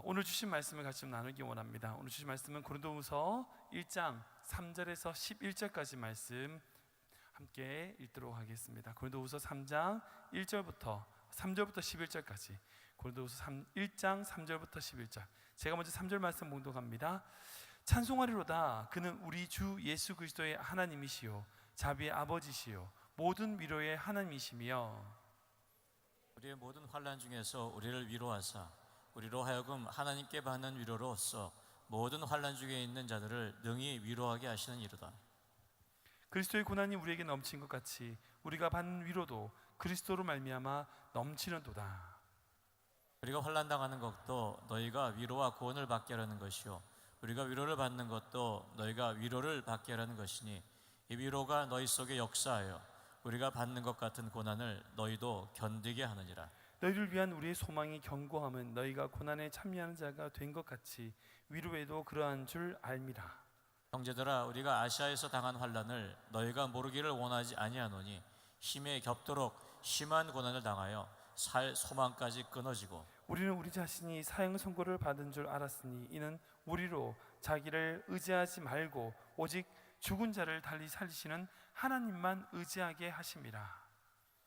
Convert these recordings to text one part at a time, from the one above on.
오늘 주신 말씀을 같이 좀 나누기 원합니다. 오늘 주신 말씀은 고린도후서 1장 3절에서 11절까지 말씀 함께 읽도록 하겠습니다. 고린도후서 3장 1절부터 3절부터 11절까지 고린도후서 1장 3절부터 11절. 제가 먼저 3절 말씀 봉독합니다. 찬송하리로다. 그는 우리 주 예수 그리스도의 하나님이시요 자비의 아버지시요 모든 위로의 하나님이시며 우리의 모든 환난 중에서 우리를 위로하사 우리로 하여금 하나님께 받는 위로로써 모든 환난 중에 있는 자들을 능히 위로하게 하시는 이로다. 그리스도의 고난이 우리에게 넘친 것 같이 우리가 받는 위로도 그리스도로 말미암아 넘치는도다. 우리가 환난 당하는 것도 너희가 위로와 구원을 받게 하라는 것이요 우리가 위로를 받는 것도 너희가 위로를 받게 하라는 것이니 이 위로가 너희 속에 역사하여 우리가 받는 것 같은 고난을 너희도 견디게 하느니라. 너희를 위한 우리의 소망이 견고함은 너희가 고난에 참여하는 자가 된 것 같이 위로에도 그러한 줄 알미라. 형제들아, 우리가 아시아에서 당한 환난을 너희가 모르기를 원하지 아니하노니 힘에 겹도록 심한 고난을 당하여 살 소망까지 끊어지고 우리는 우리 자신이 사형 선고를 받은 줄 알았으니 이는 우리로 자기를 의지하지 말고 오직 죽은 자를 달리 살리시는 하나님만 의지하게 하심이라.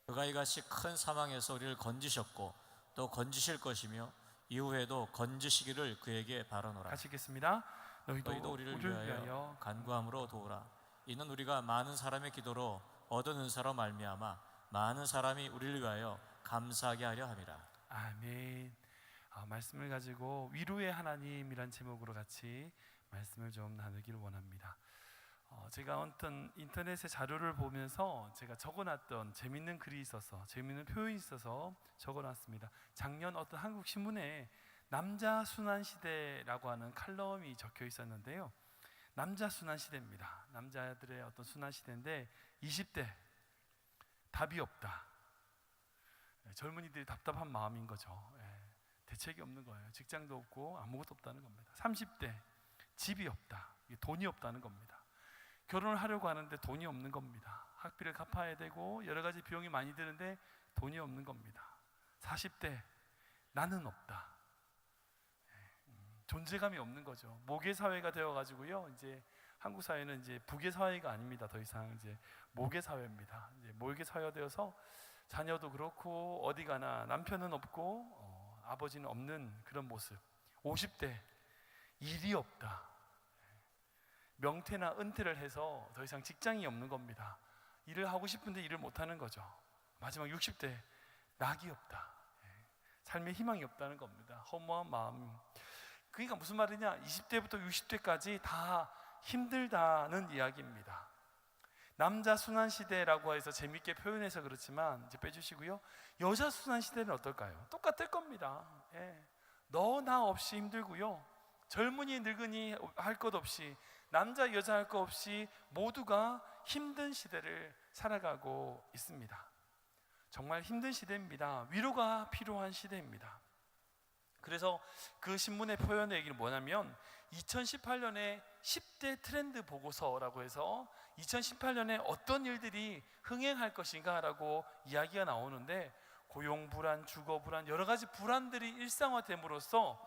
그가 이같이 큰 사망에서 우리를 건지셨고 또 건지실 것이며 이후에도 건지시기를 그에게 바라노라. 같이 읽겠습니다. 너희도 우리를 위하여 간구함으로 도우라. 이는 우리가 많은 사람의 기도로 얻은 은사로 말미암아 많은 사람이 우리를 위하여 감사하게 하려 함이라. 아멘. 말씀을 가지고 위로의 하나님이란 제목으로 같이 말씀을 좀 나누기를 원합니다. 제가 어떤 인터넷의 자료를 보면서 제가 적어놨던 재밌는 글이 있어서 재밌는 표현이 있어서 적어놨습니다. 작년 어떤 한국 신문에 남자 순환 시대라고 하는 칼럼이 적혀 있었는데요. 남자 순환 시대입니다. 남자들의 어떤 순환 시대인데 20대 답이 없다. 젊은이들이 답답한 마음인 거죠. 대책이 없는 거예요. 직장도 없고 아무것도 없다는 겁니다. 30대 집이 없다. 돈이 없다는 겁니다. 결혼을 하려고 하는데 돈이 없는 겁니다. 학비를 갚아야 되고 여러 가지 비용이 많이 드는데 돈이 없는 겁니다. 40대 나는 없다. 존재감이 없는 거죠. 모계 사회가 되어 가지고요. 이제 한국 사회는 이제 부계 사회가 아닙니다. 더 이상 이제 모계 사회입니다. 이제 모계 사회가 되어서 자녀도 그렇고 어디 가나 남편은 없고 아버지는 없는 그런 모습. 50대 일이 없다. 명퇴나 은퇴를 해서 더 이상 직장이 없는 겁니다. 일을 하고 싶은데 일을 못하는 거죠. 마지막 60대 낙이 없다. 삶의 희망이 없다는 겁니다. 허무한 마음. 그러니까 무슨 말이냐, 20대부터 60대까지 다 힘들다는 이야기입니다. 남자 순환시대라고 해서 재밌게 표현해서 그렇지만 이제 빼주시고요. 여자 순환시대는 어떨까요? 똑같을 겁니다. 너 나 없이 힘들고요, 젊은이 늙은이 할 것 없이, 남자 여자 할 것 없이 모두가 힘든 시대를 살아가고 있습니다. 정말 힘든 시대입니다. 위로가 필요한 시대입니다. 그래서 그 신문의 표현의 얘기는 뭐냐면 2018년에 10대 트렌드 보고서라고 해서 2018년에 어떤 일들이 흥행할 것인가 라고 이야기가 나오는데, 고용 불안, 주거 불안, 여러 가지 불안들이 일상화됨으로써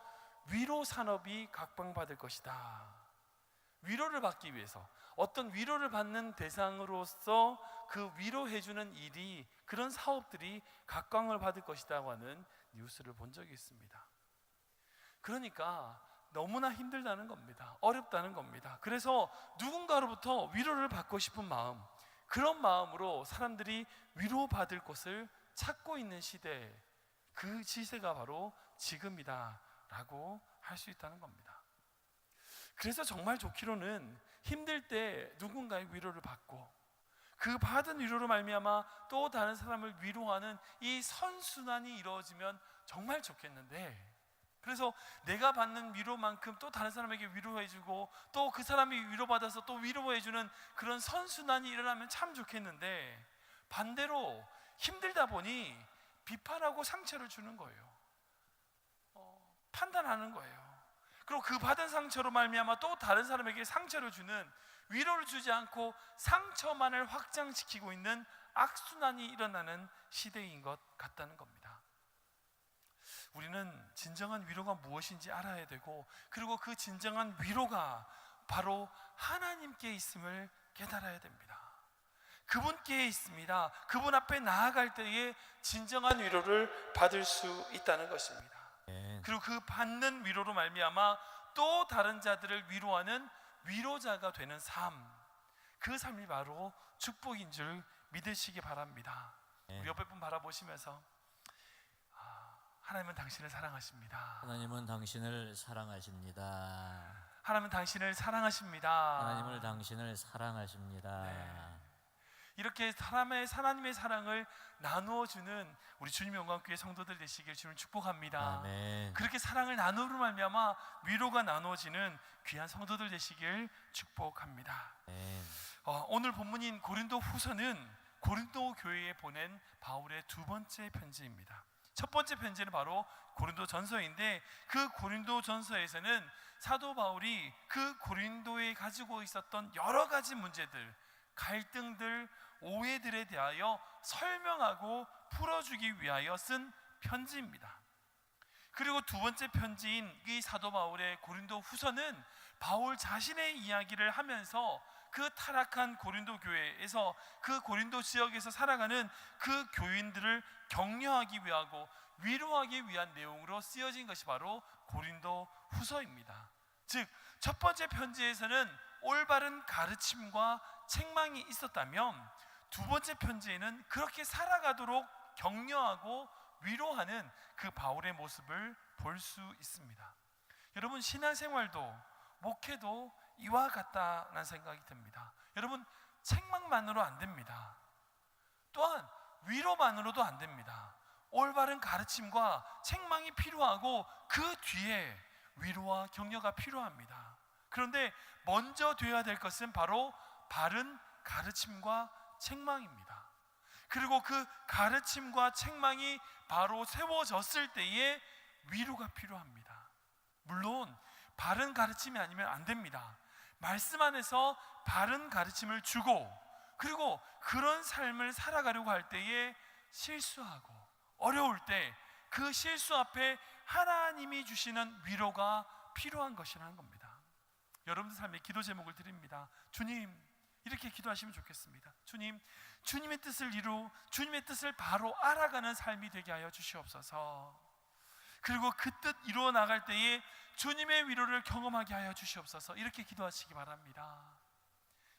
위로 산업이 각광받을 것이다. 위로를 받기 위해서 어떤 위로를 받는 대상으로서 그 위로해주는 일이, 그런 사업들이 각광을 받을 것이라고 하는 뉴스를 본 적이 있습니다. 그러니까 너무나 힘들다는 겁니다. 어렵다는 겁니다. 그래서 누군가로부터 위로를 받고 싶은 마음, 그런 마음으로 사람들이 위로받을 곳을 찾고 있는 시대, 그 시세가 바로 지금이다 라고 할 수 있다는 겁니다. 그래서 정말 좋기로는 힘들 때 누군가의 위로를 받고 그 받은 위로로 말미암아 또 다른 사람을 위로하는 이 선순환이 이루어지면 정말 좋겠는데, 그래서 내가 받는 위로만큼 또 다른 사람에게 위로해주고 또 그 사람이 위로받아서 또 위로해주는 그런 선순환이 일어나면 참 좋겠는데, 반대로 힘들다 보니 비판하고 상처를 주는 거예요. 판단하는 거예요. 그리고 그 받은 상처로 말미암아 또 다른 사람에게 상처를 주는, 위로를 주지 않고 상처만을 확장시키고 있는 악순환이 일어나는 시대인 것 같다는 겁니다. 우리는 진정한 위로가 무엇인지 알아야 되고, 그리고 그 진정한 위로가 바로 하나님께 있음을 깨달아야 됩니다. 그분께 있습니다. 그분 앞에 나아갈 때에 진정한 위로를 받을 수 있다는 것입니다. 그리고 그 받는 위로로 말미암아 또 다른 자들을 위로하는 위로자가 되는 삶, 그 삶이 바로 축복인 줄 믿으시기 바랍니다. 우리 옆에 분 바라보시면서 하나님은 당신을 사랑하십니다. 하나님은 당신을 사랑하십니다. 하나님은 당신을 사랑하십니다. 하나님을 당신을 사랑하십니다. 이렇게 하나님의 사랑을 나누어주는 우리 주님의 영광교회 성도들 되시길 주님 축복합니다. 아멘. 그렇게 사랑을 나누므로 말미암아 위로가 나누어지는 귀한 성도들 되시길 축복합니다. 아멘. 오늘 본문인 고린도 후서는 고린도 교회에 보낸 바울의 두 번째 편지입니다. 첫 번째 편지는 바로 고린도 전서인데, 그 고린도 전서에서는 사도 바울이 그 고린도에 가지고 있었던 여러 가지 문제들, 갈등들, 오해들에 대하여 설명하고 풀어주기 위하여 쓴 편지입니다. 그리고 두 번째 편지인 이 사도 바울의 고린도 후서는 바울 자신의 이야기를 하면서 그 타락한 고린도 교회에서, 그 고린도 지역에서 살아가는 그 교인들을 격려하기 위하고 위로하기 위한 내용으로 쓰여진 것이 바로 고린도 후서입니다. 즉, 첫 번째 편지에서는 올바른 가르침과 책망이 있었다면, 두 번째 편지에는 그렇게 살아가도록 격려하고 위로하는 그 바울의 모습을 볼 수 있습니다. 여러분, 신앙생활도 목회도 이와 같다는 생각이 듭니다. 여러분, 책망만으로 안 됩니다. 또한 위로만으로도 안 됩니다. 올바른 가르침과 책망이 필요하고 그 뒤에 위로와 격려가 필요합니다. 그런데 먼저 되어야 될 것은 바로 바른 가르침과 책망입니다. 그리고 그 가르침과 책망이 바로 세워졌을 때에 위로가 필요합니다. 물론 바른 가르침이 아니면 안 됩니다. 말씀 안에서 바른 가르침을 주고, 그리고 그런 삶을 살아가려고 할 때에 실수하고 어려울 때 그 실수 앞에 하나님이 주시는 위로가 필요한 것이라는 겁니다. 여러분들 삶의 기도 제목을 드립니다. 주님, 이렇게 기도하시면 좋겠습니다. 주님, 주님의 뜻을 주님의 뜻을 바로 알아가는 삶이 되게 하여 주시옵소서. 그리고 그 뜻 이루어 나갈 때에 주님의 위로를 경험하게 하여 주시옵소서. 이렇게 기도하시기 바랍니다.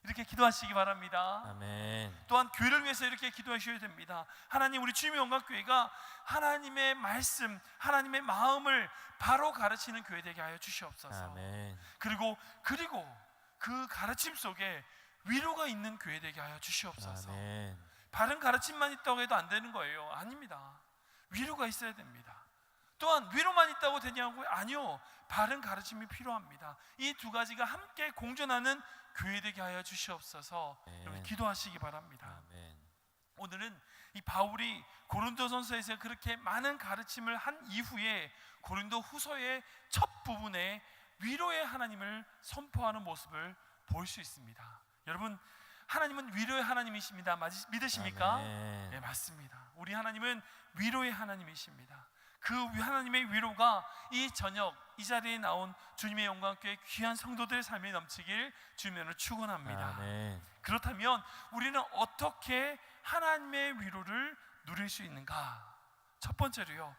이렇게 기도하시기 바랍니다. 아멘. 또한 교회를 위해서 이렇게 기도하셔야 됩니다. 하나님, 우리 주님의 영광교회가 하나님의 말씀, 하나님의 마음을 바로 가르치는 교회 되게 하여 주시옵소서. 아멘. 그리고 그 가르침 속에 위로가 있는 교회 되게 하여 주시옵소서. 아멘. 바른 가르침만 있다고 해도 안 되는 거예요. 아닙니다. 위로가 있어야 됩니다. 또한 위로만 있다고 되냐고요? 아니요. 바른 가르침이 필요합니다. 이 두 가지가 함께 공존하는 교회 되게 하여 주시옵소서. 여러분, 기도하시기 바랍니다. 아멘. 오늘은 이 바울이 고린도전서에서 그렇게 많은 가르침을 한 이후에 고린도 후서의 첫 부분에 위로의 하나님을 선포하는 모습을 볼 수 있습니다. 여러분, 하나님은 위로의 하나님이십니다. 믿으십니까? 아멘. 네, 맞습니다. 우리 하나님은 위로의 하나님이십니다. 그 하나님의 위로가 이 저녁 이 자리에 나온 주님의 영광교회 귀한 성도들의 삶에 넘치길 주님으로 축원합니다. 아멘. 그렇다면 우리는 어떻게 하나님의 위로를 누릴 수 있는가? 첫 번째로요,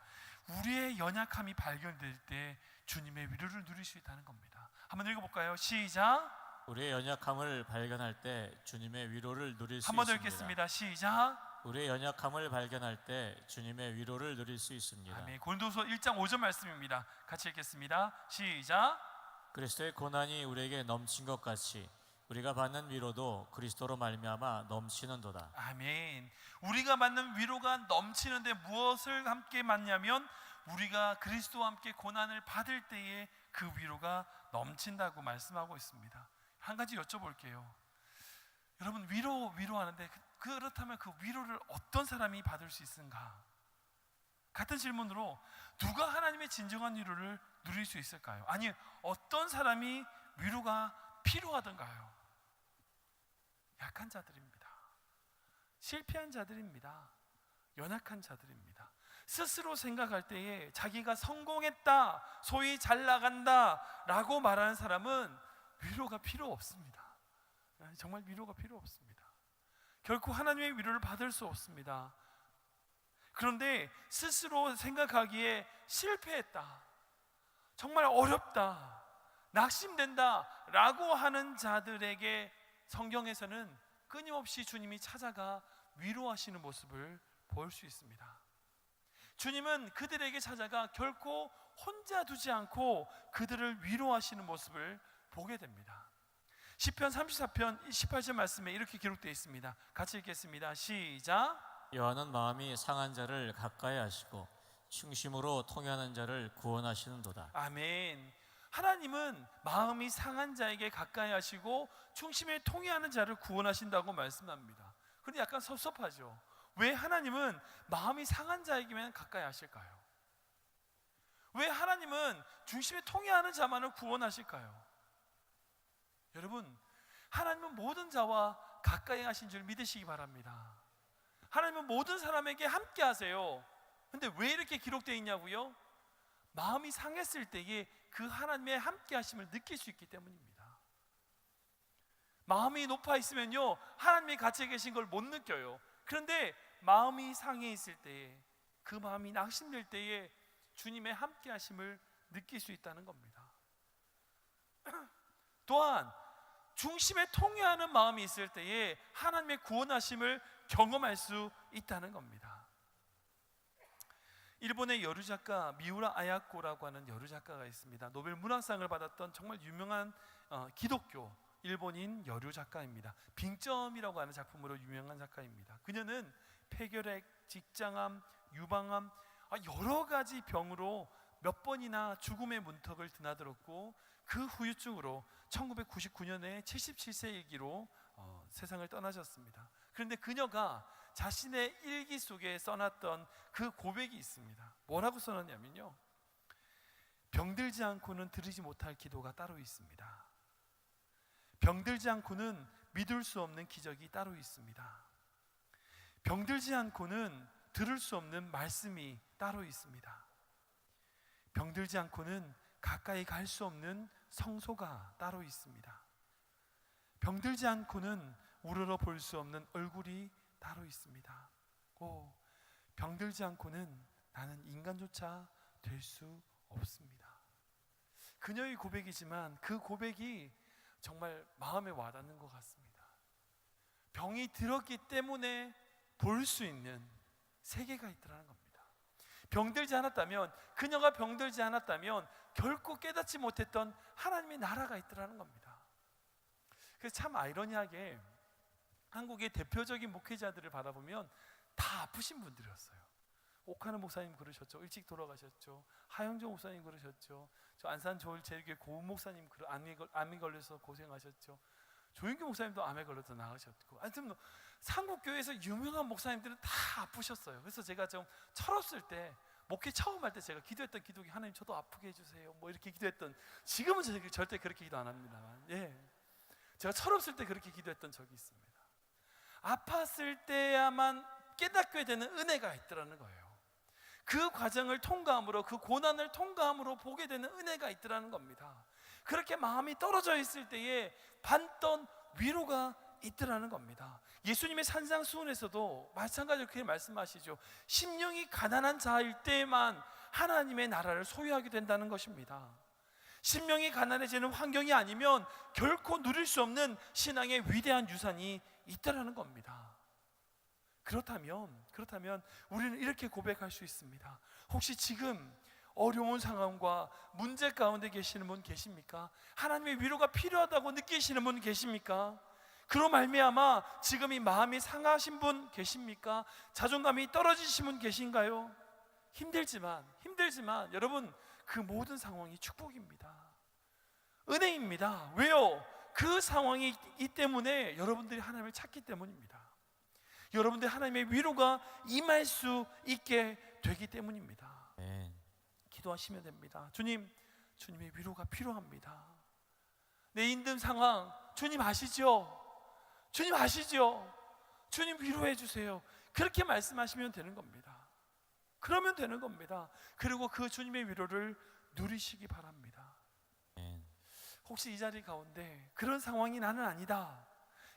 우리의 연약함이 발견될 때 주님의 위로를 누릴 수 있다는 겁니다. 한번 읽어볼까요? 시작. 우리의 연약함을 발견할 때 주님의 위로를 누릴 수 한번 더 있습니다. 읽겠습니다. 시작. 우리의 연약함을 발견할 때 주님의 위로를 누릴 수 있습니다. 아멘. 고린도서 1장 5절 말씀입니다. 같이 읽겠습니다. 시작. 그리스도의 고난이 우리에게 넘친 것 같이 우리가 받는 위로도 그리스도로 말미암아 넘치는도다. 아멘. 우리가 받는 위로가 넘치는데 무엇을 함께 받냐면, 우리가 그리스도와 함께 고난을 받을 때에 그 위로가 넘친다고 말씀하고 있습니다. 한 가지 여쭤볼게요. 여러분, 위로하는데 그렇다면 그 위로를 어떤 사람이 받을 수 있는가? 같은 질문으로 누가 하나님의 진정한 위로를 누릴 수 있을까요? 아니, 어떤 사람이 위로가 필요하던가요? 약한 자들입니다. 실패한 자들입니다. 연약한 자들입니다. 스스로 생각할 때에 자기가 성공했다, 소위 잘 나간다 라고 말하는 사람은 위로가 필요 없습니다. 정말 위로가 필요 없습니다. 결코 하나님의 위로를 받을 수 없습니다. 그런데 스스로 생각하기에 실패했다, 정말 어렵다, 낙심된다 라고 하는 자들에게 성경에서는 끊임없이 주님이 찾아가 위로하시는 모습을 볼 수 있습니다. 주님은 그들에게 찾아가 결코 혼자 두지 않고 그들을 위로하시는 모습을 보게 됩니다. 시편 34편 18절 말씀에 이렇게 기록되어 있습니다. 같이 읽겠습니다. 시작. 여호와는 마음이 상한 자를 가까이 하시고 충심으로 통회하는 자를 구원하시는도다. 아멘. 하나님은 마음이 상한 자에게 가까이 하시고 충심에 통회하는 자를 구원하신다고 말씀합니다. 그런데 약간 섭섭하죠. 왜 하나님은 마음이 상한 자에게만 가까이 하실까요? 왜 하나님은 중심에 통회하는 자만을 구원하실까요? 여러분, 하나님은 모든 자와 가까이 하신 줄 믿으시기 바랍니다. 하나님은 모든 사람에게 함께 하세요. 근데 왜 이렇게 기록되어 있냐고요? 마음이 상했을 때에 그 하나님의 함께 하심을 느낄 수 있기 때문입니다. 마음이 높아 있으면요, 하나님이 같이 계신 걸 못 느껴요. 그런데 마음이 상해 있을 때에, 그 마음이 낙심될 때에 주님의 함께 하심을 느낄 수 있다는 겁니다. 또한 중심에 통회하는 마음이 있을 때에 하나님의 구원하심을 경험할 수 있다는 겁니다. 일본의 여류 작가 미우라 아야코라고 하는 여류 작가가 있습니다. 노벨 문학상을 받았던 정말 유명한 기독교 일본인 여류 작가입니다. 빙점이라고 하는 작품으로 유명한 작가입니다. 그녀는 폐결핵, 직장암, 유방암, 여러 가지 병으로 몇 번이나 죽음의 문턱을 드나들었고, 그 후유증으로 1999년에 77세 일기로 세상을 떠나셨습니다. 그런데 그녀가 자신의 일기 속에 써놨던 그 고백이 있습니다. 뭐라고 써놨냐면요, 병들지 않고는 들으지 못할 기도가 따로 있습니다. 병들지 않고는 믿을 수 없는 기적이 따로 있습니다. 병들지 않고는 들을 수 없는 말씀이 따로 있습니다. 병들지 않고는 가까이 갈 수 없는 성소가 따로 있습니다. 병들지 않고는 우러러 볼 수 없는 얼굴이 따로 있습니다. 병들지 않고는 나는 인간조차 될 수 없습니다. 그녀의 고백이지만 그 고백이 정말 마음에 와닿는 것 같습니다. 병이 들었기 때문에 볼 수 있는 세계가 있더라는 겁니다. 병들지 않았다면, 그녀가 병들지 않았다면 결코 깨닫지 못했던 하나님의 나라가 있더라는 겁니다. 그래서 참 아이러니하게 한국의 대표적인 목회자들을 바라보면 다 아프신 분들이었어요. 옥하는 목사님 그러셨죠. 일찍 돌아가셨죠. 하영정 목사님 그러셨죠. 저 안산 조일제일교회 고은 목사님 암에 걸려서 고생하셨죠. 조윤규 목사님도 암에 걸려서 나가셨고, 하여튼 삼국교회에서 유명한 목사님들은 다 아프셨어요. 그래서 제가 좀 철없을 때, 목회 처음 할 때 제가 기도했던 기도가, 하나님 저도 아프게 해주세요, 뭐 이렇게 기도했던, 지금은 제가 절대 그렇게 기도 안 합니다만, 제가 철없을 때 그렇게 기도했던 적이 있습니다. 아팠을 때야만 깨닫게 되는 은혜가 있더라는 거예요. 그 과정을 통과함으로, 그 고난을 통과함으로 보게 되는 은혜가 있더라는 겁니다. 그렇게 마음이 떨어져 있을 때에 받던 위로가 있더라는 겁니다. 예수님의 산상수훈에서도 마찬가지로 그렇게 말씀하시죠. 심령이 가난한 자일 때만 하나님의 나라를 소유하게 된다는 것입니다. 심령이 가난해지는 환경이 아니면 결코 누릴 수 없는 신앙의 위대한 유산이 있다라는 겁니다. 그렇다면 우리는 이렇게 고백할 수 있습니다. 혹시 지금 어려운 상황과 문제 가운데 계시는 분 계십니까? 하나님의 위로가 필요하다고 느끼시는 분 계십니까? 그로 말미암아 지금 이 마음이 상하신 분 계십니까? 자존감이 떨어지신 분 계신가요? 힘들지만 여러분, 그 모든 상황이 축복입니다. 은혜입니다. 왜요? 그 상황이 있기 때문에 여러분들이 하나님을 찾기 때문입니다. 여러분들 하나님의 위로가 임할 수 있게 되기 때문입니다. 기도하시면 됩니다. 주님의 위로가 필요합니다. 내 힘든 상황 주님 아시죠? 주님 위로해 주세요. 그렇게 말씀하시면 되는 겁니다. 그러면 되는 겁니다. 그리고 그 주님의 위로를 누리시기 바랍니다. 아멘. 혹시 이 자리 가운데 그런 상황이 나는 아니다,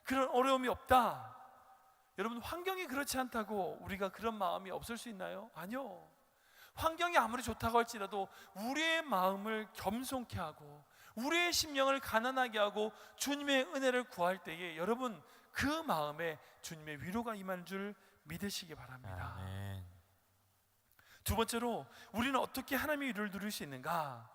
그런 어려움이 없다, 여러분 환경이 그렇지 않다고 우리가 그런 마음이 없을 수 있나요? 아니요. 환경이 아무리 좋다고 할지라도 우리의 마음을 겸손케 하고 우리의 심령을 가난하게 하고 주님의 은혜를 구할 때에 여러분 그 마음에 주님의 위로가 임할 줄 믿으시기 바랍니다. 아멘. 두 번째로 우리는 어떻게 하나님의 위로를 누릴 수 있는가?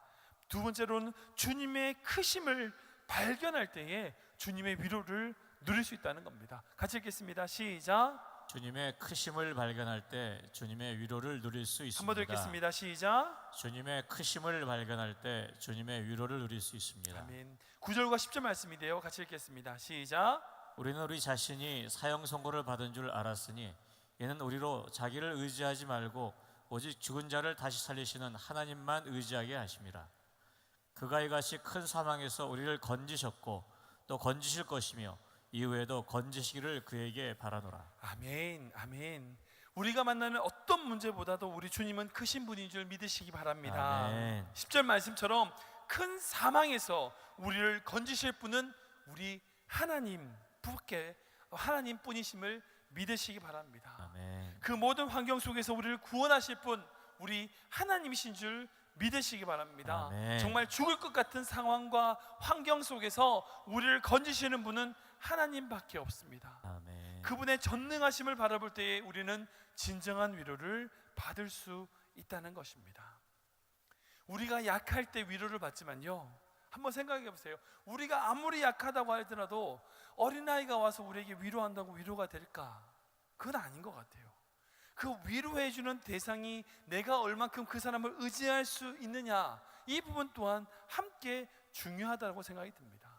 두 번째로는 주님의 크심을 발견할 때에 주님의 위로를 누릴 수 있다는 겁니다. 같이 읽겠습니다. 시작. 주님의 크심을 발견할 때 주님의 위로를 누릴 수 있습니다. 한 번 더 읽겠습니다. 시작. 주님의 크심을 발견할 때 주님의 위로를 누릴 수 있습니다. 아멘. 9절과 10절 말씀인데요. 같이 읽겠습니다. 시작. 우리는 우리 자신이 사형 선고를 받은 줄 알았으니 이는 우리로 자기를 의지하지 말고 오직 죽은 자를 다시 살리시는 하나님만 의지하게 하심이라. 그가 이같이 큰 사망에서 우리를 건지셨고 또 건지실 것이며 이후에도 건지시기를 그에게 바라노라. 아멘. 아멘. 우리가 만나는 어떤 문제보다도 우리 주님은 크신 분인 줄 믿으시기 바랍니다. 아멘. 10절 말씀처럼 큰 사망에서 우리를 건지실 분은 우리 하나님밖에, 하나님뿐이심을 믿으시기 바랍니다. 아멘. 그 모든 환경 속에서 우리를 구원하실 분 우리 하나님이신 줄 믿으시기 바랍니다. 아멘. 정말 죽을 것 같은 상황과 환경 속에서 우리를 건지시는 분은 하나님밖에 없습니다. 아멘. 그분의 전능하심을 바라볼 때에 우리는 진정한 위로를 받을 수 있다는 것입니다. 우리가 약할 때 위로를 받지만요, 한번 생각해 보세요. 우리가 아무리 약하다고 하더라도 어린아이가 와서 우리에게 위로한다고 위로가 될까? 그건 아닌 것 같아요. 그 위로해 주는 대상이 내가 얼만큼 그 사람을 의지할 수 있느냐, 이 부분 또한 함께 중요하다고 생각이 듭니다.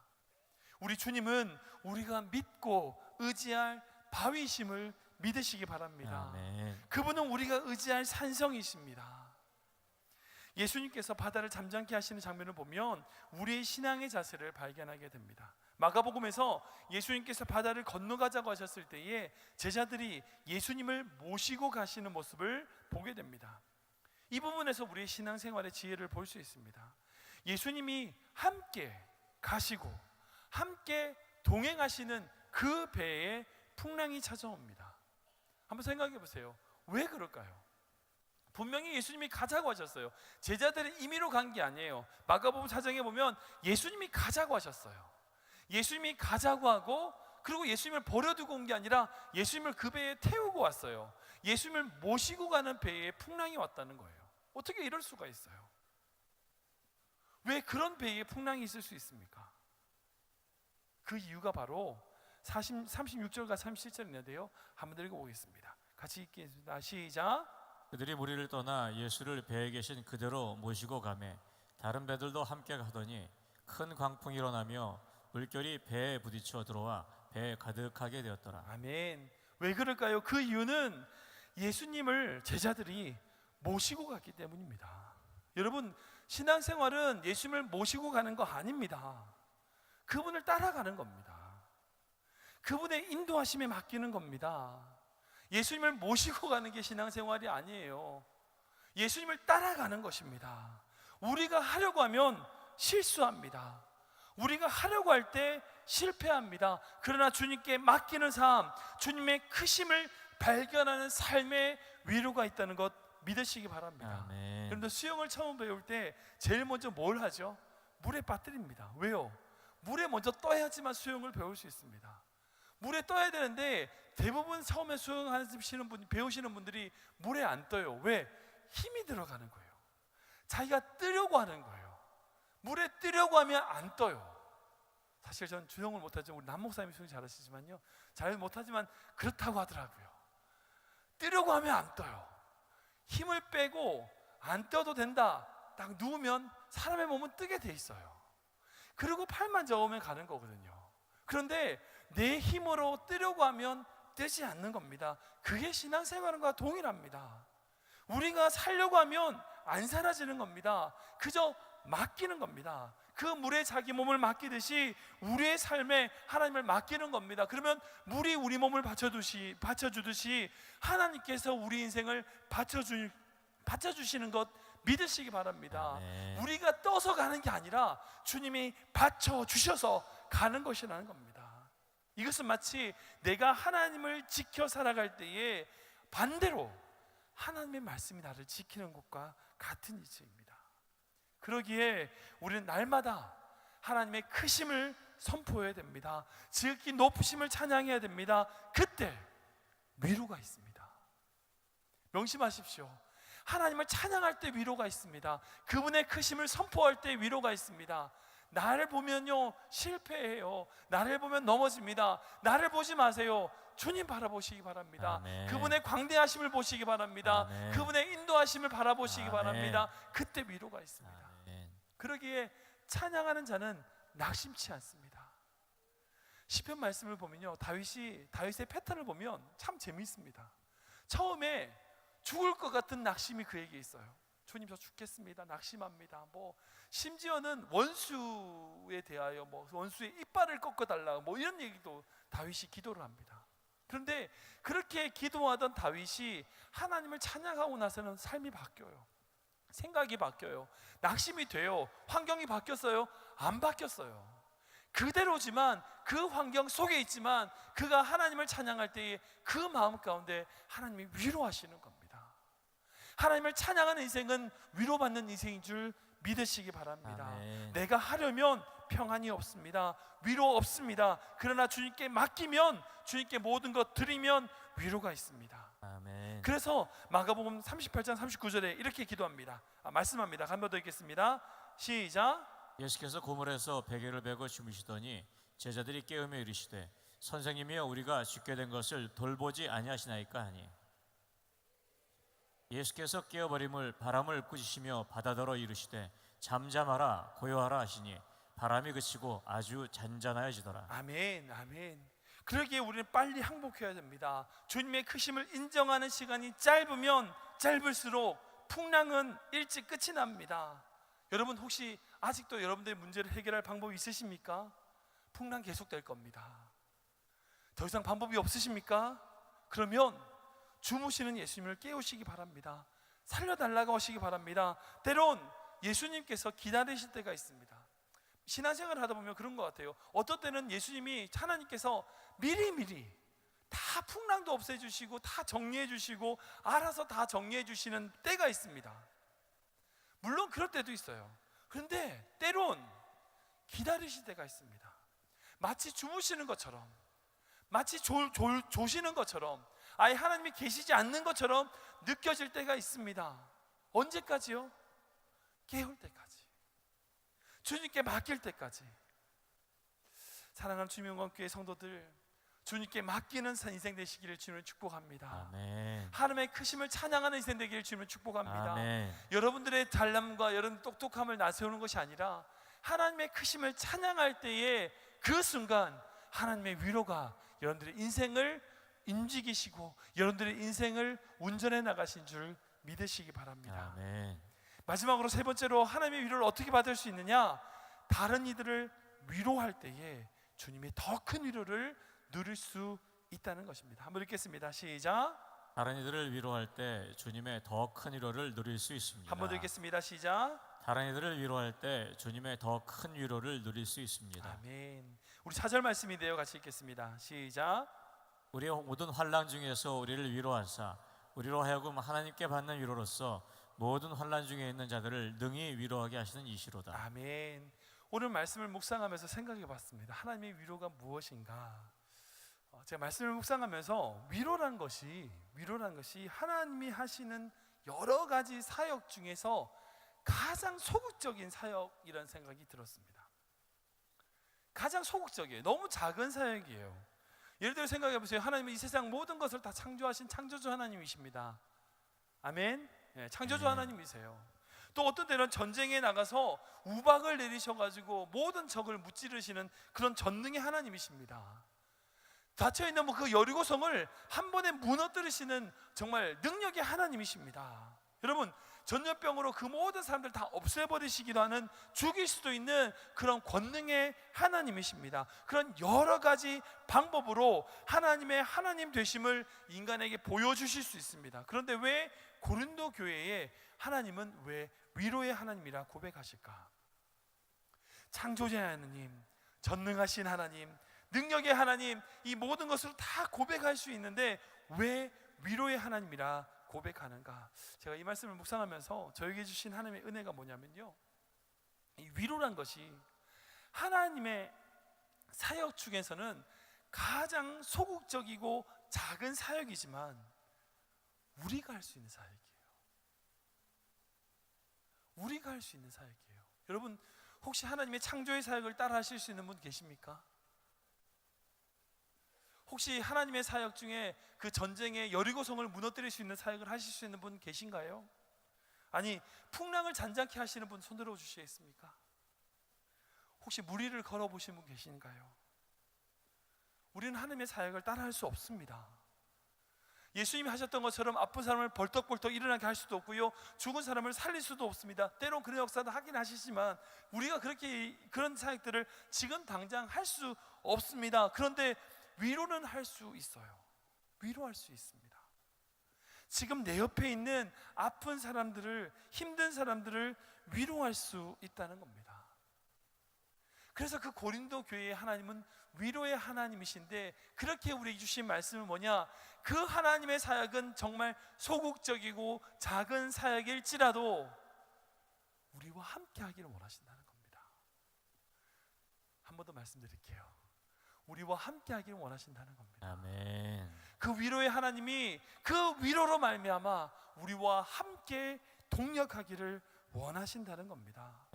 우리 주님은 우리가 믿고 의지할 바위심을 믿으시기 바랍니다. 아멘. 그분은 우리가 의지할 산성이십니다. 예수님께서 바다를 잠잠케 하시는 장면을 보면 우리의 신앙의 자세를 발견하게 됩니다. 마가복음에서 예수님께서 바다를 건너가자고 하셨을 때에 제자들이 예수님을 모시고 가시는 모습을 보게 됩니다. 이 부분에서 우리의 신앙생활의 지혜를 볼 수 있습니다. 예수님이 함께 가시고 함께 동행하시는 그 배에 풍랑이 찾아옵니다. 한번 생각해 보세요. 왜 그럴까요? 분명히 예수님이 가자고 하셨어요. 제자들이 임의로 간 게 아니에요. 마가복음 4장에 보면 예수님이 가자고 하셨어요. 예수님이 가자고 하고, 그리고 예수님을 버려두고 온 게 아니라 예수님을 그 배에 태우고 왔어요. 예수님을 모시고 가는 배에 풍랑이 왔다는 거예요. 어떻게 이럴 수가 있어요? 왜 그런 배에 풍랑이 있을 수 있습니까? 그 이유가 바로 36절과 37절에 있는데요, 한번 더 읽어보겠습니다. 같이 읽겠습니다. 시작. 그들이 무리를 떠나 예수를 배에 계신 그대로 모시고 가매 다른 배들도 함께 가더니 큰 광풍이 일어나며 물결이 배에 부딪혀 들어와 배에 가득하게 되었더라. 아멘. 왜 그럴까요? 그 이유는 예수님을 제자들이 모시고 갔기 때문입니다. 여러분, 신앙생활은 예수님을 모시고 가는 거 아닙니다. 그분을 따라가는 겁니다. 그분의 인도하심에 맡기는 겁니다. 예수님을 모시고 가는 게 신앙생활이 아니에요. 예수님을 따라가는 것입니다. 우리가 하려고 하면 실수합니다. 우리가 하려고 할 때 실패합니다. 그러나 주님께 맡기는 삶, 주님의 크심을 발견하는 삶의 위로가 있다는 것 믿으시기 바랍니다. 아멘. 그런데 수영을 처음 배울 때 제일 먼저 뭘 하죠? 물에 빠뜨립니다. 왜요? 물에 먼저 떠야지만 수영을 배울 수 있습니다. 물에 떠야 되는데 대부분 처음에 수영하시는 분, 배우시는 분들이 물에 안 떠요. 왜? 힘이 들어가는 거예요. 자기가 뜨려고 하는 거예요. 물에 뜨려고 하면 안 떠요. 사실 전 수영을 못하죠. 우리 남 목사님이 수영 잘하시지만요, 잘 못하지만 그렇다고 하더라고요. 뜨려고 하면 안 떠요. 힘을 빼고 안 떠도 된다, 딱 누우면 사람의 몸은 뜨게 돼 있어요. 그리고 팔만 저으면 가는 거거든요. 그런데 내 힘으로 뜨려고 하면 뜨지 않는 겁니다. 그게 신앙생활과 동일합니다. 우리가 살려고 하면 안 사라지는 겁니다. 그저 맡기는 겁니다. 그 물에 자기 몸을 맡기듯이 우리의 삶에 하나님을 맡기는 겁니다. 그러면 물이 우리 몸을 받쳐주듯이 하나님께서 우리 인생을 받쳐줄 받쳐주시는 것 믿으시기 바랍니다. 아멘. 우리가 떠서 가는 게 아니라 주님이 받쳐주셔서 가는 것이라는 겁니다. 이것은 마치 내가 하나님을 지켜 살아갈 때에 반대로 하나님의 말씀이 나를 지키는 것과 같은 이치입니다. 그러기에 우리는 날마다 하나님의 크심을 선포해야 됩니다. 지극히 높으심을 찬양해야 됩니다. 그때 위로가 있습니다. 명심하십시오. 하나님을 찬양할 때 위로가 있습니다. 그분의 크심을 선포할 때 위로가 있습니다. 나를 보면요 실패해요. 나를 보면 넘어집니다. 나를 보지 마세요. 주님 바라보시기 바랍니다. 아멘. 그분의 광대하심을 보시기 바랍니다. 아멘. 그분의 인도하심을 바라보시기 아멘. 바랍니다. 그때 위로가 있습니다. 아멘. 그러기에 찬양하는 자는 낙심치 않습니다. 시편 말씀을 보면요 다윗의 패턴을 보면 참 재미있습니다. 처음에 죽을 것 같은 낙심이 그에게 있어요. 주님 저 죽겠습니다. 낙심합니다. 심지어는 원수에 대하여 원수의 이빨을 꺾어달라 이런 얘기도 다윗이 기도를 합니다. 그런데 그렇게 기도하던 다윗이 하나님을 찬양하고 나서는 삶이 바뀌어요. 생각이 바뀌어요. 낙심이 돼요. 환경이 바뀌었어요? 안 바뀌었어요. 그대로지만 그 환경 속에 있지만 그가 하나님을 찬양할 때에 그 마음 가운데 하나님이 위로하시는 겁니다. 하나님을 찬양하는 인생은 위로받는 인생인 줄 믿으시기 바랍니다. 아멘. 내가 하려면 평안이 없습니다. 위로 없습니다. 그러나 주님께 맡기면, 주님께 모든 것 드리면 위로가 있습니다. 아멘. 그래서 마가복음 38장 39절에 이렇게 기도합니다. 말씀합니다. 한 번 더 읽겠습니다. 시작. 예수께서 고물에서 베개를 베고 주무시더니 제자들이 깨우며 이르시되 선생님이여 우리가 죽게 된 것을 돌보지 아니하시나이까 하니 예수께서 깨어버림을 바람을 꾸짖으시며 바다더러 이르시되 잠잠하라 고요하라 하시니 바람이 그치고 아주 잔잔하여지더라. 아멘, 아멘. 그러기에 우리는 빨리 항복해야 됩니다. 주님의 크심을 인정하는 시간이 짧으면 짧을수록 풍랑은 일찍 끝이 납니다. 여러분 혹시 아직도 여러분들의 문제를 해결할 방법이 있으십니까? 풍랑 계속될 겁니다. 더 이상 방법이 없으십니까? 그러면 주무시는 예수님을 깨우시기 바랍니다. 살려달라고 하시기 바랍니다. 때론 예수님께서 기다리실 때가 있습니다. 신앙생활을 하다 보면 그런 것 같아요. 어떤 때는 예수님이 하나님께서 미리미리 다 풍랑도 없애주시고 다 정리해주시고 알아서 다 정리해주시는 때가 있습니다. 물론 그럴 때도 있어요. 그런데 때론 기다리실 때가 있습니다. 마치 주무시는 것처럼, 마치 조시는 것처럼, 아예 하나님이 계시지 않는 것처럼 느껴질 때가 있습니다. 언제까지요? 깨울 때까지, 주님께 맡길 때까지. 사랑하는 주민원교회 성도들, 주님께 맡기는 인생 되시기를 주님을 축복합니다. 아멘. 하나님의 크심을 찬양하는 인생 되기를 주님을 축복합니다. 아멘. 여러분들의 잘남과 여러분 똑똑함을 나세우는 것이 아니라 하나님의 크심을 찬양할 때에 그 순간 하나님의 위로가 여러분들의 인생을 움직이시고 여러분들의 인생을 운전해 나가신 줄 믿으시기 바랍니다. 아멘. 마지막으로 세 번째로 하나님의 위로를 어떻게 받을 수 있느냐? 다른 이들을 위로할 때에 주님의 더 큰 위로를 누릴 수 있다는 것입니다. 한번 읽겠습니다. 시작. 다른 이들을 위로할 때 주님의 더 큰 위로를 누릴 수 있습니다. 한번 더 읽겠습니다. 시작. 다른 이들을 위로할 때 주님의 더 큰 위로를 누릴 수 있습니다. 아멘. 우리 4절 말씀인데요, 같이 읽겠습니다. 시작. 우리의 모든 환난 중에서 우리를 위로하사 우리로 하여금 하나님께 받는 위로로서 모든 환난 중에 있는 자들을 능히 위로하게 하시는 이시로다. 아멘. 오늘 말씀을 묵상하면서 생각해 봤습니다. 하나님의 위로가 무엇인가? 제가 말씀을 묵상하면서 위로란 것이 하나님이 하시는 여러 가지 사역 중에서 가장 소극적인 사역이라는 생각이 들었습니다. 가장 소극적이에요. 너무 작은 사역이에요. 예를 들어 생각해 보세요. 하나님은 이 세상 모든 것을 다 창조하신 창조주 하나님이십니다. 아멘. 네, 창조주 하나님이세요. 또 어떤 때는 전쟁에 나가서 우박을 내리셔가지고 모든 적을 무찌르시는 그런 전능의 하나님이십니다. 닫혀있는 그 여리고성을 한 번에 무너뜨리시는 정말 능력의 하나님이십니다. 여러분, 전염병으로 그 모든 사람들 다 없애버리시기도 하는, 죽일 수도 있는 그런 권능의 하나님이십니다. 그런 여러 가지 방법으로 하나님의 하나님 되심을 인간에게 보여주실 수 있습니다. 그런데 왜 고린도 교회에 하나님은 왜 위로의 하나님이라 고백하실까? 창조자의 하나님, 전능하신 하나님, 능력의 하나님, 이 모든 것을 다 고백할 수 있는데 왜 위로의 하나님이라 고백하는가? 제가 이 말씀을 묵상하면서 저에게 주신 하나님의 은혜가 뭐냐면요, 이 위로란 것이 하나님의 사역 중에서는 가장 소극적이고 작은 사역이지만 우리가 할 수 있는 사역이에요. 우리가 할 수 있는 사역이에요. 여러분, 혹시 하나님의 창조의 사역을 따라 하실 수 있는 분 계십니까? 혹시 하나님의 사역 중에 그 전쟁의 여리고성을 무너뜨릴 수 있는 사역을 하실 수 있는 분 계신가요? 아니, 풍랑을 잔잔케 하시는 분 손 들어 주시겠습니까? 혹시 무리를 걸어 보신 분 계신가요? 우리는 하나님의 사역을 따라 할 수 없습니다. 예수님이 하셨던 것처럼 아픈 사람을 벌떡벌떡 일어나게 할 수도 없고요, 죽은 사람을 살릴 수도 없습니다. 때론 그런 역사도 하긴 하시지만 우리가 그런 사역들을 지금 당장 할 수 없습니다. 그런데 위로는 할 수 있어요. 위로할 수 있습니다. 지금 내 옆에 있는 아픈 사람들을, 힘든 사람들을 위로할 수 있다는 겁니다. 그래서 그 고린도 교회의 하나님은 위로의 하나님이신데, 그렇게 우리에게 주신 말씀은 뭐냐? 그 하나님의 사역은 정말 소극적이고 작은 사역일지라도 우리와 함께 하기를 원하신다는 겁니다. 한 번 더 말씀드릴게요. 우리와 함께 하기를 원하신다는 겁니다. 아멘. 그 위로의 하나님이 그 위로로 말미암아 우리와 함께 동력하기를 원하신다는 겁니다.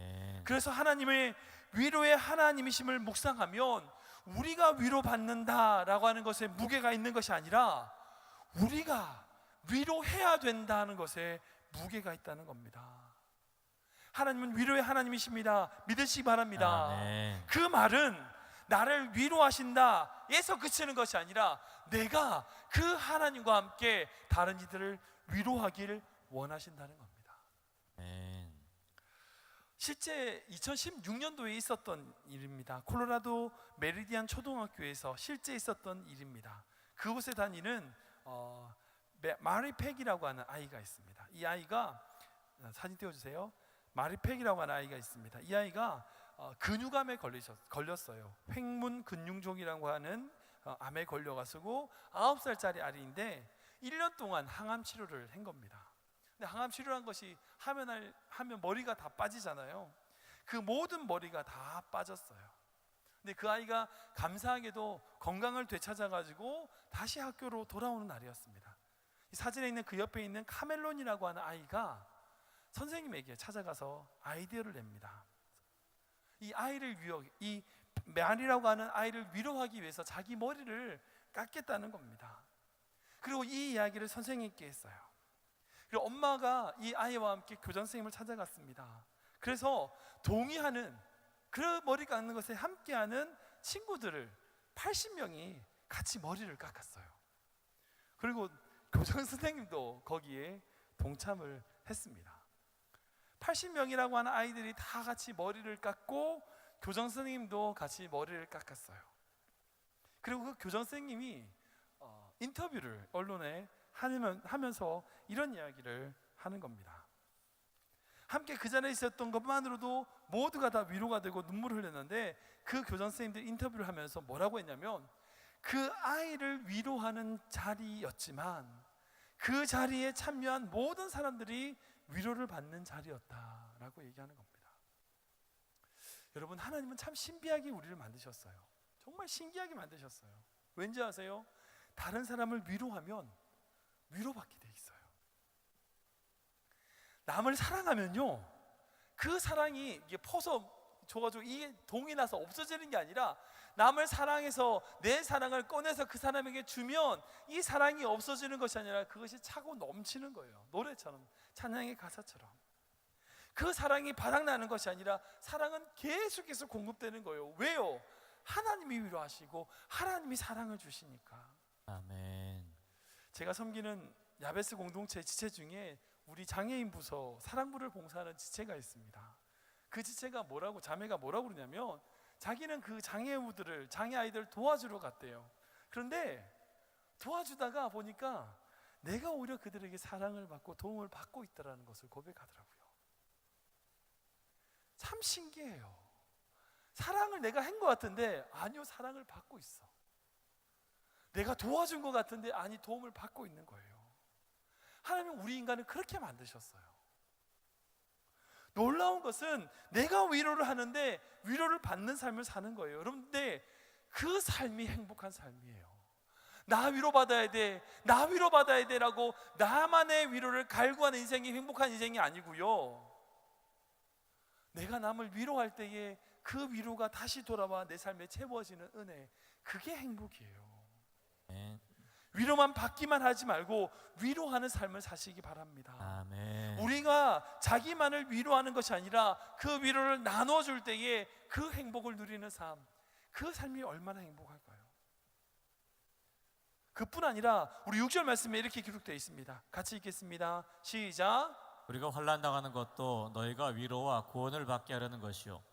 그래서 하나님의 위로의 하나님이심을 묵상하면 우리가 위로받는다라고 하는 것에 무게가 있는 것이 아니라 우리가 위로해야 된다는 것에 무게가 있다는 겁니다. 하나님은 위로의 하나님이십니다. 믿으시기 바랍니다. 아멘. 그 말은 나를 위로하신다에서 그치는 것이 아니라 내가 그 하나님과 함께 다른 이들을 위로하기를 원하신다는 겁니다. 실제 2016년도에 있었던 일입니다. 콜로라도 메리디안 초등학교에서 실제 있었던 일입니다. 그곳에 다니는 마리 팩이라고 하는 아이가 있습니다. 이 아이가, 사진 띄워주세요. 마리 팩이라고 하는 아이가 있습니다. 이 아이가 근육암에 걸렸어요. 횡문 근육종이라고 하는 암에 걸려가지고 9살짜리 아이인데 1년 동안 항암 치료를 한 겁니다. 근데 항암 치료란 것이 하면 머리가 다 빠지잖아요. 그 모든 머리가 다 빠졌어요. 근데 그 아이가 감사하게도 건강을 되찾아가지고 다시 학교로 돌아오는 날이었습니다. 이 사진에 있는 그 옆에 있는 카멜론이라고 하는 아이가 선생님에게 찾아가서 아이디어를 냅니다. 이 메아리라고 하는 아이를 위로하기 위해서 자기 머리를 깎겠다는 겁니다. 그리고 이 이야기를 선생님께 했어요. 그리고 엄마가 이 아이와 함께 교장 선생님을 찾아갔습니다. 그래서 동의하는, 그 머리 깎는 것에 함께하는 친구들을 80명이 같이 머리를 깎았어요. 그리고 교장 선생님도 거기에 동참을 했습니다. 80명이라고 하는 아이들이 다 같이 머리를 깎고 교장 선생님도 같이 머리를 깎았어요. 그리고 그 교장 선생님이 인터뷰를 언론에 하면서 이런 이야기를 하는 겁니다. 함께 그 자리에 있었던 것만으로도 모두가 다 위로가 되고 눈물을 흘렸는데, 그 교장 선생님들 인터뷰를 하면서 뭐라고 했냐면, 그 아이를 위로하는 자리였지만 그 자리에 참여한 모든 사람들이 위로를 받는 자리였다라고 얘기하는 겁니다. 여러분, 하나님은 참 신비하게 우리를 만드셨어요. 정말 신기하게 만드셨어요. 왠지 아세요? 다른 사람을 위로하면 위로받게 돼 있어요. 남을 사랑하면요, 그 사랑이 이게 퍼서 줘가지고 이게 동이 나서 없어지는 게 아니라, 남을 사랑해서 내 사랑을 꺼내서 그 사람에게 주면 이 사랑이 없어지는 것이 아니라 그것이 차고 넘치는 거예요. 노래처럼, 찬양의 가사처럼. 그 사랑이 바닥나는 것이 아니라 사랑은 계속해서 공급되는 거예요. 왜요? 하나님이 위로하시고 하나님이 사랑을 주시니까. 아멘. 제가 섬기는 야베스 공동체 지체 중에 우리 장애인 부서 사랑부를 봉사하는 지체가 있습니다. 그 지체가 자매가 뭐라고 그러냐면, 자기는 그 장애 아이들 도와주러 갔대요. 그런데 도와주다가 보니까 내가 오히려 그들에게 사랑을 받고 도움을 받고 있다는 것을 고백하더라고요. 참 신기해요. 사랑을 내가 한 것 같은데 아니요, 사랑을 받고 있어. 내가 도와준 것 같은데 아니, 도움을 받고 있는 거예요. 하나님은 우리 인간을 그렇게 만드셨어요. 놀라운 것은 내가 위로를 하는데 위로를 받는 삶을 사는 거예요. 여러분, 근데 그 삶이 행복한 삶이에요. 나 위로받아야 돼, 나 위로받아야 돼라고 나만의 위로를 갈구하는 인생이 행복한 인생이 아니고요, 내가 남을 위로할 때에 그 위로가 다시 돌아와 내 삶에 채워지는 은혜, 그게 행복이에요. 아멘. 위로만 받기만 하지 말고 위로하는 삶을 사시기 바랍니다. 아멘. 우리가 자기만을 위로하는 것이 아니라 그 위로를 나눠줄 때에 그 행복을 누리는 삶, 그 삶이 얼마나 행복할까요? 그뿐 아니라 우리 6절 말씀에 이렇게 기록되어 있습니다. 같이 읽겠습니다. 시작. 우리가 환난 당하는 것도 너희가 위로와 구원을 받게 하려는 것이요,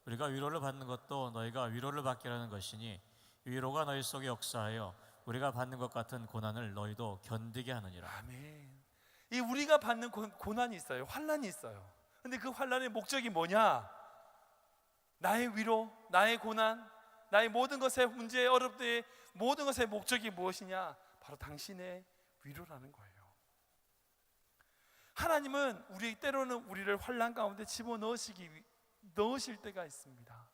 우리가 위로를 받는 것도 너희가 위로를 받게 하려는 것이니 위로가 너희 속에 역사하여 우리가 받는 것 같은 고난을 너희도 견디게 하느니라. 아멘. 이 우리가 받는 고난이 있어요. 환난이 있어요. 근데 그 환난의 목적이 뭐냐? 나의 위로, 나의 고난, 나의 모든 것의 문제, 어렵게 모든 것의 목적이 무엇이냐? 바로 당신의 위로라는 거예요. 하나님은 때로는 우리를 환난 가운데 넣으실 때가 있습니다.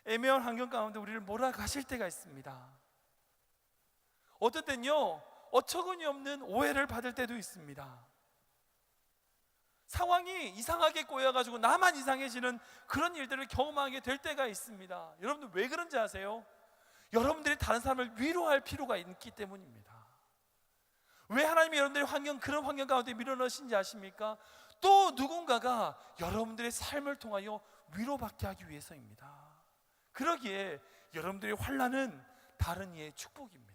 애매한 환경 가운데 우리를 몰아가실 때가 있습니다. 어떨 땐요, 어처구니 없는 오해를 받을 때도 있습니다. 상황이 이상하게 꼬여가지고 나만 이상해지는 그런 일들을 경험하게 될 때가 있습니다. 여러분들 왜 그런지 아세요? 여러분들이 다른 사람을 위로할 필요가 있기 때문입니다. 왜 하나님이 여러분들의 그런 환경 가운데 밀어넣으신지 아십니까? 또 누군가가 여러분들의 삶을 통하여 위로받게 하기 위해서입니다. 그러기에 여러분들의 환난은 다른 이의 축복입니다.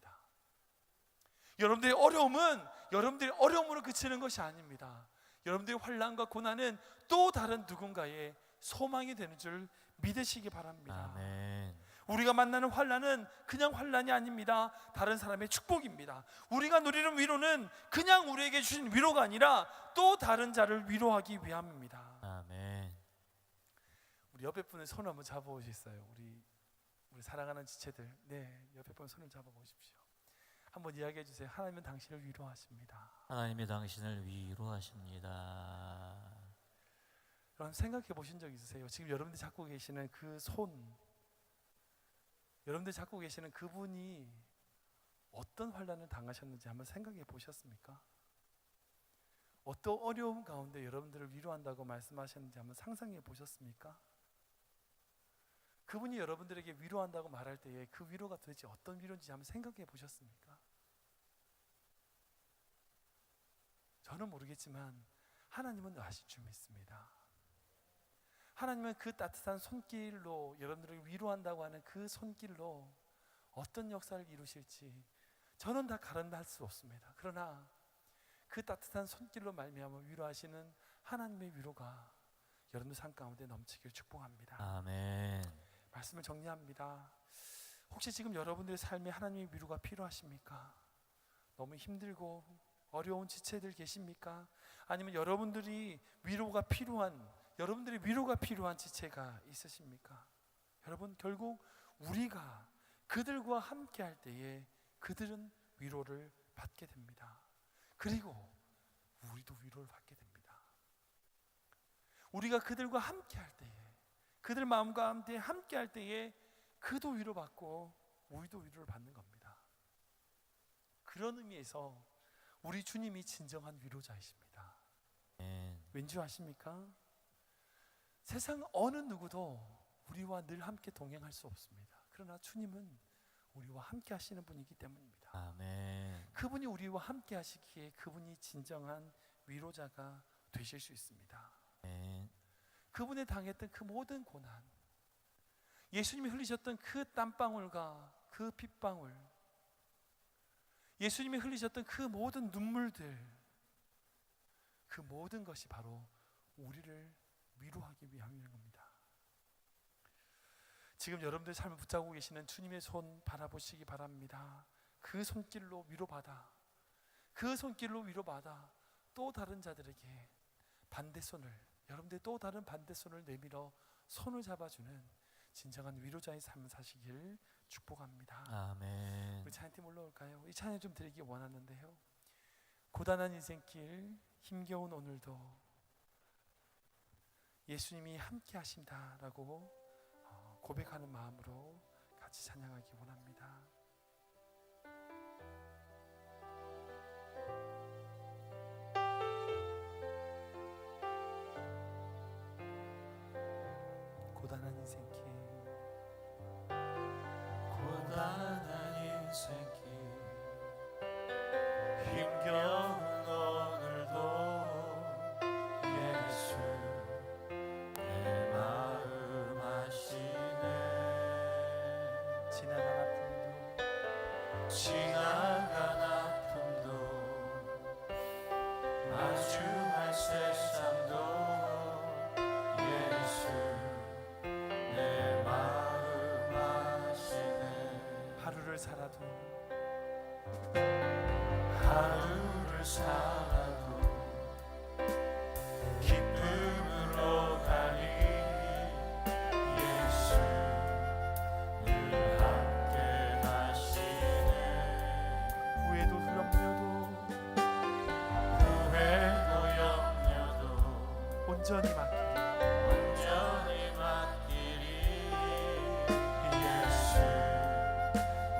여러분들의 어려움은 여러분들의 어려움으로 그치는 것이 아닙니다. 여러분들의 환난과 고난은 또 다른 누군가의 소망이 되는 줄 믿으시기 바랍니다. 아멘. 우리가 만나는 환난은 그냥 환난이 아닙니다. 다른 사람의 축복입니다. 우리가 누리는 위로는 그냥 우리에게 주신 위로가 아니라 또 다른 자를 위로하기 위함입니다. 아멘. 우리 옆에 분의 손 한번 잡아보시겠어요? 우리 사랑하는 지체들, 네, 옆에 분 손을 잡아보십시오. 한번 이야기해 주세요. 하나님은 당신을 위로하십니다. 하나님이 당신을 위로하십니다. 여러분 생각해 보신 적 있으세요? 지금 여러분들이 잡고 계시는 그 손, 여러분들이 잡고 계시는 그분이 어떤 환난을 당하셨는지 한번 생각해 보셨습니까? 어떤 어려움 가운데 여러분들을 위로한다고 말씀하셨는지 한번 상상해 보셨습니까? 그분이 여러분들에게 위로한다고 말할 때에 그 위로가 도대체 어떤 위로인지 한번 생각해 보셨습니까? 저는 모르겠지만 하나님은 아실 줄 믿습니다. 하나님은 그 따뜻한 손길로 여러분들을 위로한다고 하는 그 손길로 어떤 역사를 이루실지 저는 다 가늠할 수 없습니다. 그러나 그 따뜻한 손길로 말미암아 위로하시는 하나님의 위로가 여러분들 삶 가운데 넘치길 축복합니다. 아멘. 말씀을 정리합니다. 혹시 지금 여러분들의 삶에 하나님의 위로가 필요하십니까? 너무 힘들고 어려운 지체들 계십니까? 아니면 여러분들의 위로가 필요한 지체가 있으십니까? 여러분, 결국 우리가 그들과 함께 할 때에 그들은 위로를 받게 됩니다. 그리고 우리도 위로를 받게 됩니다. 우리가 그들과 함께 할 때에, 그들 마음과 함께 할 때에 그도 위로받고 우리도 위로를 받는 겁니다. 그런 의미에서 우리 주님이 진정한 위로자이십니다. 왠지 아십니까? 세상 어느 누구도 우리와 늘 함께 동행할 수 없습니다. 그러나 주님은 우리와 함께 하시는 분이기 때문입니다. 아멘. 그분이 우리와 함께 하시기에 그분이 진정한 위로자가 되실 수 있습니다. 아멘. 그분이 당했던 그 모든 고난, 예수님이 흘리셨던 그 땀방울과 그 핏방울, 예수님이 흘리셨던 그 모든 눈물들, 그 모든 것이 바로 우리를 위로하기 위함인 겁니다. 지금 여러분들 삶을 붙잡고 계시는 주님의 손 바라보시기 바랍니다. 그 손길로 위로받아 그 손길로 위로받아 또 다른 자들에게 반대손을, 여러분들 또 다른 반대손을 내밀어 손을 잡아주는 진정한 위로자의 삶을 사시길 축복합니다. 아멘. 우리 찬양팀 올라올까요? 이 찬양 좀 드리기 원하는데요. 고단한 인생길 힘겨운 오늘도 예수님이 함께 하신다라고 고백하는 마음으로 같이 찬양하기 원합니다. 고단한 인생길, 고단한 인생길 힘겨운 오늘도 예수 내 마음 아시네. 지나간 아픔도 마주할 세상도 예수 내 마음 아시네. 하루를 살아도 기쁨으로 가니 예수 늘 함께 하시네. 후회도 염려도 온전히 맡기리 예수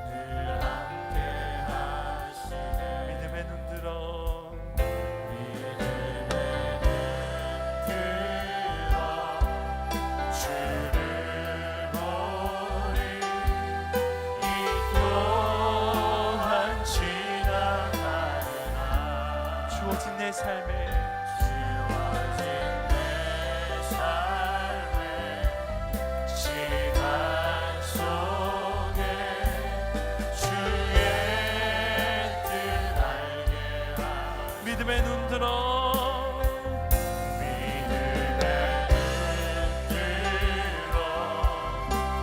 늘 함께 하시네. 믿음의 눈 들어 주를 보리. 이 또한 지나가리라. 주어진 내 삶에 주어진 내 삶의 시간 속에 주의 뜻 알게 하소서. 믿음의 눈 들어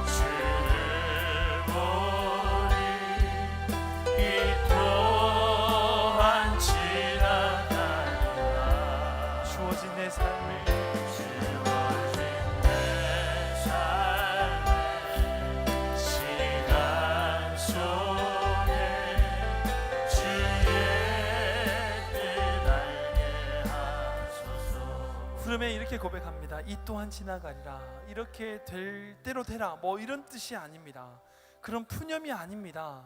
주를 보리. 이 또한 지나가리라. 주어진 내 삶에 주어진 내 삶의 시간 속에 주의 뜻 알게 하소서. 그러면 이렇게 고백합니다. 이 또한 지나가리라. 이렇게 될 대로 되라, 뭐 이런 뜻이 아닙니다. 그런 푸념이 아닙니다.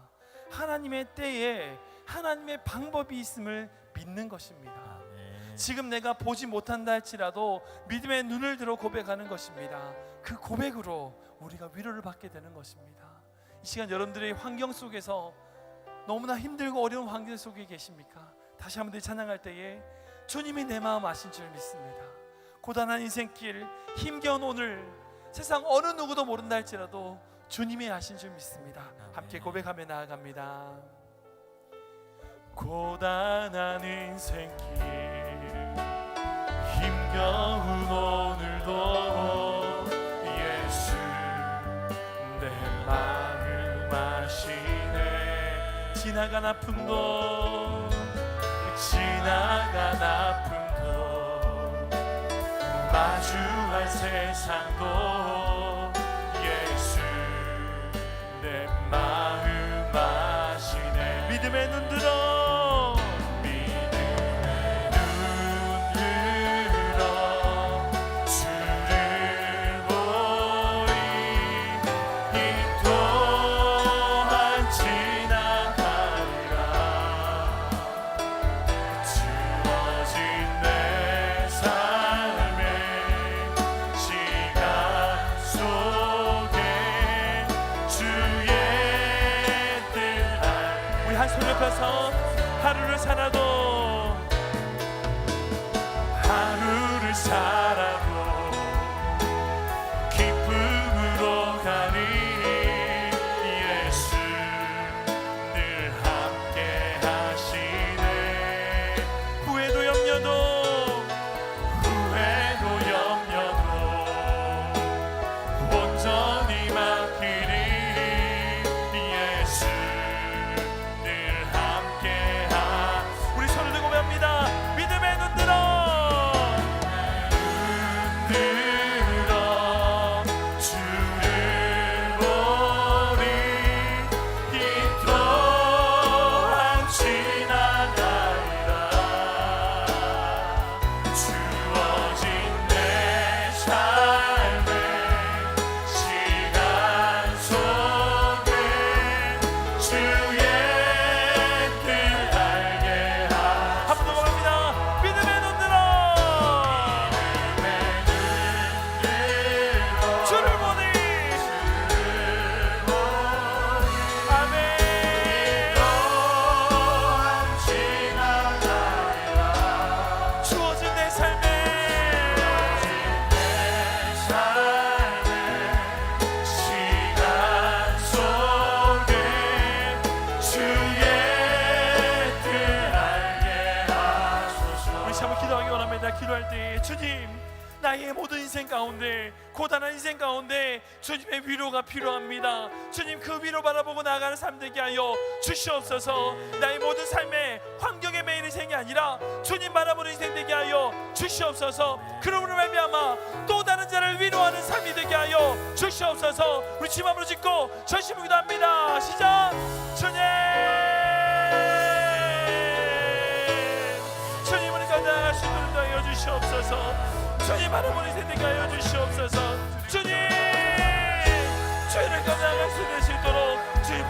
하나님의 때에 하나님의 방법이 있음을 믿는 것입니다. 아멘. 지금 내가 보지 못한다 할지라도 믿음의 눈을 들어 고백하는 것입니다. 그 고백으로 우리가 위로를 받게 되는 것입니다. 이 시간 여러분들의 환경 속에서 너무나 힘들고 어려운 환경 속에 계십니까? 다시 한번 찬양할 때에 주님이 내 마음 아신 줄 믿습니다. 고단한 인생길, 힘겨운 오늘, 세상 어느 누구도 모른다 할지라도 주님이 아신 줄 믿습니다. 함께 고백하며 나아갑니다. 고단한 인생길, 힘겨운 오늘도 예수 내 마음 아시네. 지나간 아픔도 마주할 세상도 예수 내 마음 아시네. 믿음의 눈 들어 주를 보리. 이 또한 지나가리라. 주어진 내 삶의 시간 속에 주의 뜻 우리 한 손을 펴서 하루를 살아도 기쁨으로 가니 예수 늘 함께 하시네. 후회도 염려도 온전히 맡기리 예수 늘 함께 우리 필요할 때 주님, 나의 모든 인생 가운데, 고단한 인생 가운데 주님의 위로가 필요합니다. 주님, 그 위로 바라보고 나아가는 삶 되게 하여 주시옵소서. 나의 모든 삶의 환경의 매일 인생이 아니라 주님 바라보는 인생 되게 하여 주시옵소서. 그러므로 말미암아 또 다른 자를 위로하는 삶이 되게 하여 주시옵소서. 우리 주님 앞으로 짓고 전심을 기도합니다. 시작. 주님을 감당할 수 있도록 하여 주시옵소서. 주님 바라보는 인생 되게 하여 주시옵소서. 주님, 주님을 감당할 수 있도록 주님